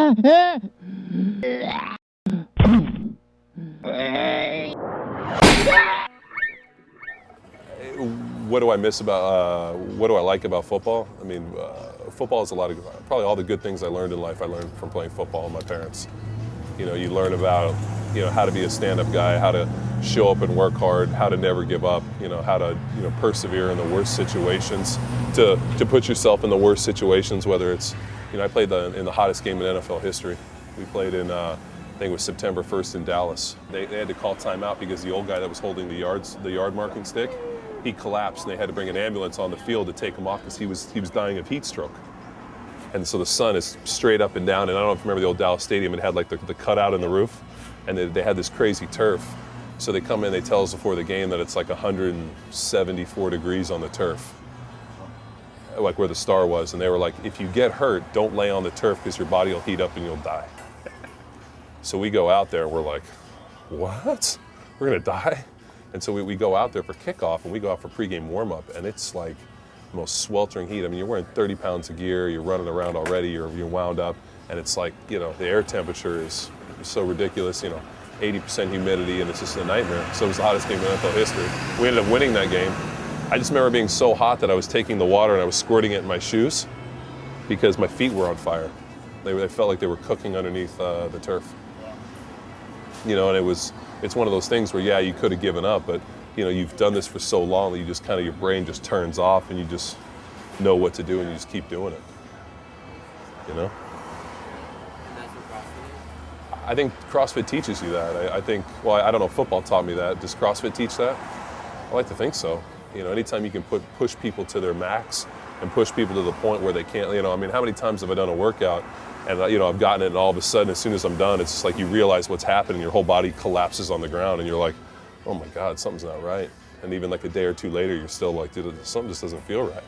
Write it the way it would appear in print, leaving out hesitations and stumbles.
What do I miss about, what do I like about football? I mean, football is a lot of, probably all the good things I learned in life I learned from playing football with my parents. You know, you learn about, you know, how to be a stand-up guy, how to show up and work hard, how to never give up, you know, how to, you know, persevere in the worst situations, to put yourself in the worst situations, whether it's, you know, I played in the hottest game in NFL history. We played in, I think it was September 1st in Dallas. They had to call timeout because the old guy that was holding the yard marking stick, he collapsed, and they had to bring an ambulance on the field to take him off because he was dying of heat stroke. And so the sun is straight up and down, and I don't know if you remember the old Dallas Stadium, it had like the cutout in the roof, and they had this crazy turf. So they come in, they tell us before the game that it's like 174 degrees on the turf, like where the star was, and they were like, if you get hurt, don't lay on the turf because your body will heat up and you'll die. So we go out there and we're like, what? We're gonna die? And so we go out there for kickoff, and we go out for pregame warm-up, and it's like the most sweltering heat. I mean, you're wearing 30 pounds of gear, you're running around already, you're wound up, and it's like, you know, the air temperature is so ridiculous, you know, 80% humidity, and it's just a nightmare. So it was the hottest game in NFL history. We ended up winning that game. I just remember being so hot that I was taking the water and I was squirting it in my shoes because my feet were on fire. They felt like they were cooking underneath the turf. You know, and it's one of those things where, yeah, you could have given up, but, you know, you've done this for so long that you just kind of, your brain just turns off and you just know what to do and you just keep doing it, you know? I think CrossFit teaches you that. I think, well, I don't know if football taught me that. Does CrossFit teach that? I like to think so. You know, anytime you can push people to their max and push people to the point where they can't, you know, I mean, how many times have I done a workout and, you know, I've gotten it and all of a sudden, as soon as I'm done, it's just like you realize what's happening, your whole body collapses on the ground and you're like, oh my God, something's not right. And even like a day or two later, you're still like, dude, something just doesn't feel right.